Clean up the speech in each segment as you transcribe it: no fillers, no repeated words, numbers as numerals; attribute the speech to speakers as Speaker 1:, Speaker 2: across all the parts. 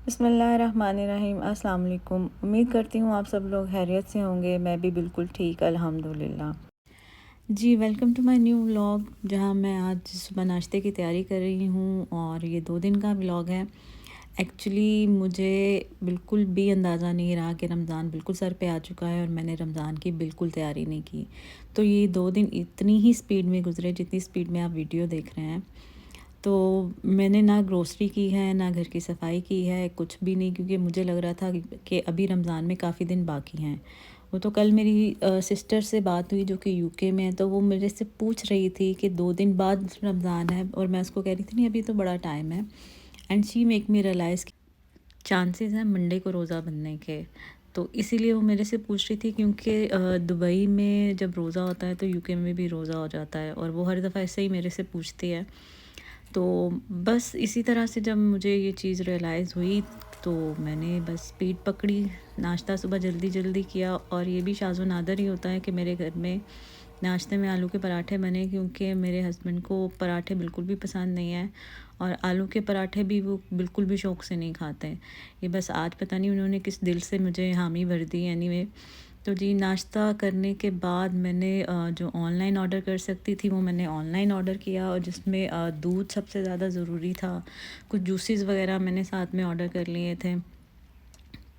Speaker 1: बिस्मिल्लाहिर्रहमानिर्रहीम। अस्सलाम वालेकुम। उम्मीद करती हूँ आप सब लोग खैरियत से होंगे। मैं भी बिल्कुल ठीक अल्हम्दुलिल्लाह। जी, welcome to my new vlog, जहाँ मैं आज सुबह नाश्ते की तैयारी कर रही हूँ और ये 2 दिन का व्लॉग है। एक्चुअली मुझे बिल्कुल भी अंदाज़ा नहीं रहा कि रमज़ान बिल्कुल सर पे आ चुका है और मैंने रमज़ान की बिल्कुल तैयारी नहीं की। तो ये 2 दिन इतनी ही स्पीड में गुज़रे जितनी स्पीड में आप वीडियो देख रहे हैं। तो मैंने ना ग्रोसरी की है, ना घर की सफाई की है, कुछ भी नहीं, क्योंकि मुझे लग रहा था कि अभी रमज़ान में काफ़ी दिन बाकी हैं। वो तो कल मेरी सिस्टर से बात हुई जो कि यूके में है, तो वो मेरे से पूछ रही थी कि 2 दिन बाद रमज़ान है, और मैं उसको कह रही थी नहीं अभी तो बड़ा टाइम है। And she make me realise chances हैं मंडे को रोज़ा बनने के। तो इसीलिए वो मेरे से पूछ रही थी, क्योंकि दुबई में जब रोज़ा होता है तो यूके में भी रोज़ा हो जाता है, और वो हर दफ़ा ऐसे ही मेरे से पूछती है। तो बस इसी तरह से जब मुझे ये चीज़ रियलाइज़ हुई तो मैंने बस स्पीड पकड़ी, नाश्ता सुबह जल्दी-जल्दी किया। और ये भी शाज़ व नादर ही होता है कि मेरे घर में नाश्ते में आलू के पराठे बने, क्योंकि मेरे हस्बैंड को पराठे बिल्कुल भी पसंद नहीं है, और आलू के पराठे भी वो बिल्कुल भी शौक़ से नहीं खाते। ये बस आज पता नहीं उन्होंने किस दिल से मुझे हामी भर दी। एनीवे, तो जी नाश्ता करने के बाद मैंने जो ऑनलाइन ऑर्डर कर सकती थी वो मैंने ऑनलाइन ऑर्डर किया, और जिसमें दूध सबसे ज़्यादा ज़रूरी था। कुछ जूसेस वगैरह मैंने साथ में ऑर्डर कर लिए थे।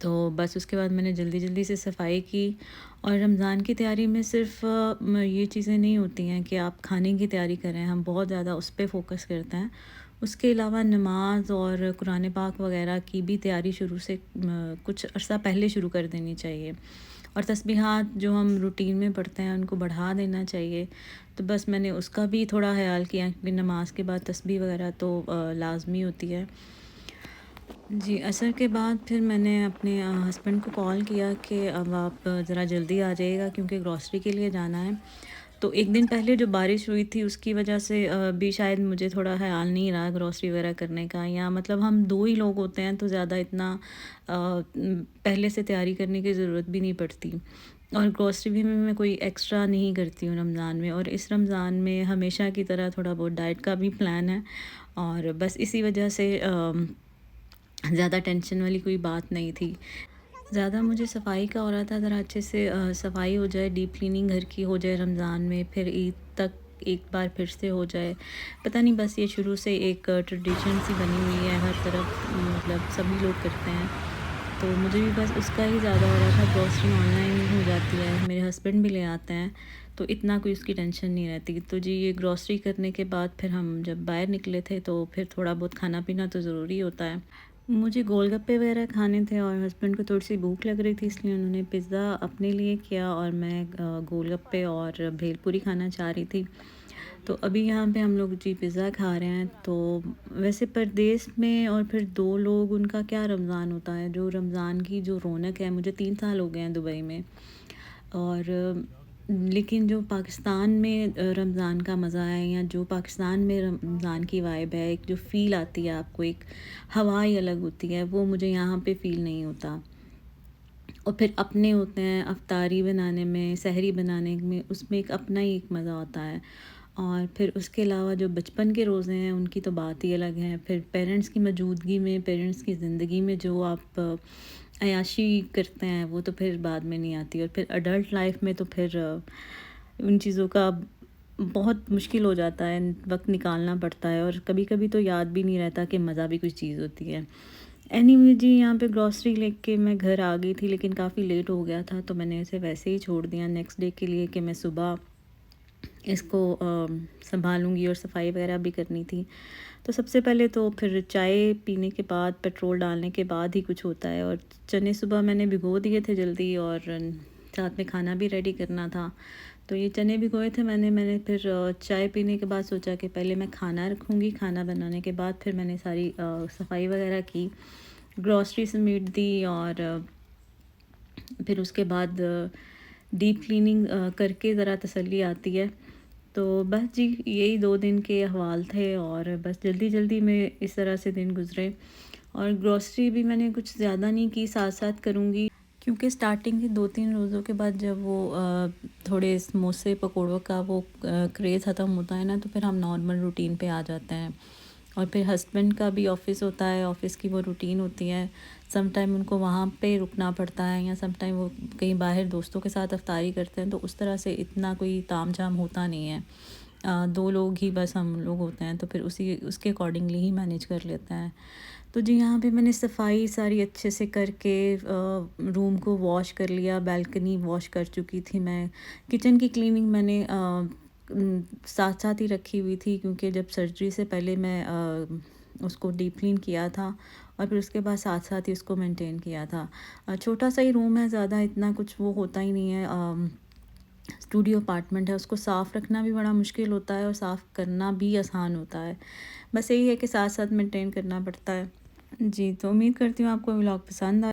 Speaker 1: तो बस उसके बाद मैंने जल्दी से सफाई की। और रमज़ान की तैयारी में सिर्फ ये चीज़ें नहीं होती हैं कि आप खाने की तैयारी करें, हम बहुत ज़्यादा उस पे फ़ोकस करते हैं। उसके अलावा नमाज और कुरान पाक वगैरह की भी तैयारी शुरू से कुछ अर्सा पहले शुरू कर देनी चाहिए, और तस्बीहात जो हम रूटीन में पढ़ते हैं उनको बढ़ा देना चाहिए। तो बस मैंने उसका भी थोड़ा ख़याल किया, क्योंकि नमाज के बाद तस्बीह वगैरह तो लाजमी होती है। जी, असर के बाद फिर मैंने अपने हस्बैंड को कॉल किया कि अब आप ज़रा जल्दी आ जाइएगा, क्योंकि ग्रॉसरी के लिए जाना है। तो एक दिन पहले जो बारिश हुई थी उसकी वजह से भी शायद मुझे थोड़ा ख़याल नहीं रहा ग्रॉसरी वगैरह करने का, या मतलब हम 2 ही लोग होते हैं तो ज़्यादा इतना पहले से तैयारी करने की ज़रूरत भी नहीं पड़ती। और ग्रॉसरी भी मैं कोई एक्स्ट्रा नहीं करती हूँ रमज़ान में, और इस रमज़ान में हमेशा की तरह थोड़ा बहुत डाइट का भी प्लान है। और बस इसी वजह से ज़्यादा टेंशन वाली कोई बात नहीं थी। ज़्यादा मुझे सफाई का हो रहा था, ज़रा अच्छे से सफाई हो जाए, डीप क्लीनिंग घर की हो जाए रमज़ान में, फिर ईद तक एक बार फिर से हो जाए। पता नहीं, बस ये शुरू से एक ट्रेडिशन सी बनी हुई है, हर तरफ मतलब सभी लोग करते हैं। तो मुझे भी बस उसका ही ज़्यादा हो रहा था। ग्रॉसरी ऑनलाइन हो जाती है, मेरे हस्बैंड भी ले आते हैं, तो इतना कोई उसकी टेंशन नहीं रहती। तो जी ये ग्रॉसरी करने के बाद फिर हम जब बाहर निकले थे तो फिर थोड़ा बहुत खाना पीना तो ज़रूरी होता है। मुझे गोलगप्पे वगैरह खाने थे, और हस्बैंड को थोड़ी सी भूख लग रही थी, इसलिए उन्होंने पिज़्ज़ा अपने लिए किया, और मैं गोलगप्पे और भेलपूरी खाना चाह रही थी। तो अभी यहाँ पे हम लोग जी पिज़्ज़ा खा रहे हैं। तो वैसे परदेश में और फिर 2 लोग, उनका क्या रमज़ान होता है, जो रमज़ान की जो रौनक है। मुझे 3 साल हो गए हैं दुबई में, और लेकिन जो पाकिस्तान में रमज़ान का मज़ा है, या जो पाकिस्तान में रमज़ान की वाइब है, एक जो फ़ील आती है आपको, एक हवा ही अलग होती है, वो मुझे यहाँ पे फ़ील नहीं होता। और फिर अपने होते हैं अफ्तारी बनाने में, सहरी बनाने में, उसमें एक अपना ही एक मज़ा होता है। और फिर उसके अलावा जो बचपन के रोज़े हैं उनकी तो बात ही अलग है। फिर पेरेंट्स की मौजूदगी में, पेरेंट्स की ज़िंदगी में जो आप अय्याशी करते हैं, वो तो फिर बाद में नहीं आती। और फिर अडल्ट लाइफ में तो फिर उन चीज़ों का बहुत मुश्किल हो जाता है, वक्त निकालना पड़ता है, और कभी कभी तो याद भी नहीं रहता कि मज़ा भी कुछ चीज़ होती है। एनीवे जी, यहाँ पे ग्रॉसरी लेके मैं घर आ गई थी, लेकिन काफ़ी लेट हो गया था, तो मैंने इसे वैसे ही छोड़ दिया नेक्स्ट डे के लिए, कि मैं सुबह इसको संभालूंगी, और सफाई वगैरह भी करनी थी। तो सबसे पहले तो फिर चाय पीने के बाद, पेट्रोल डालने के बाद ही कुछ होता है। और चने सुबह मैंने भिगो दिए थे जल्दी, और साथ में खाना भी रेडी करना था। तो ये चने भिगोए थे मैंने फिर चाय पीने के बाद सोचा कि पहले मैं खाना रखूँगी, खाना बनाने के बाद फिर मैंने सारी सफाई वगैरह की, ग्रॉसरी समेट दी, और फिर उसके बाद डीप क्लीनिंग करके ज़रा तसल्ली आती है। तो बस जी यही 2 दिन के अहवाल थे, और बस जल्दी में इस तरह से दिन गुज़रे। और ग्रॉसरी भी मैंने कुछ ज़्यादा नहीं की, साथ करूँगी, क्योंकि स्टार्टिंग के 2-3 रोज़ों के बाद जब वो थोड़े समोसे पकौड़ों का वो क्रेज़ ख़त्म होता है ना, तो फिर हम नॉर्मल रूटीन पे आ जाते हैं। और फिर हस्बैंड का भी ऑफ़िस होता है, ऑफ़िस की वो रूटीन होती है। सम टाइम उनको वहाँ पे रुकना पड़ता है या सम टाइम वो कहीं बाहर दोस्तों के साथ इफ्तारी करते हैं, तो उस तरह से इतना कोई तामझाम होता नहीं है। 2 लोग ही बस हम लोग होते हैं, तो फिर उसके अकॉर्डिंगली ही मैनेज कर लेते हैं। तो जी यहाँ पे मैंने सफाई सारी अच्छे से करके रूम को वॉश कर लिया, बालकनी वॉश कर चुकी थी मैं। किचन की क्लीनिंग मैंने साथ साथ ही रखी हुई थी, क्योंकि जब सर्जरी से पहले मैं उसको डीप क्लीन किया था और फिर उसके बाद साथ साथ ही उसको मेंटेन किया था। छोटा सा ही रूम है, ज़्यादा इतना कुछ वो होता ही नहीं है। स्टूडियो अपार्टमेंट है, उसको साफ़ रखना भी बड़ा मुश्किल होता है और साफ़ करना भी आसान होता है। बस यही है कि साथ साथ मेंटेन करना पड़ता है। जी, तो उम्मीद करती हूँ आपको व्लॉग पसंद आए।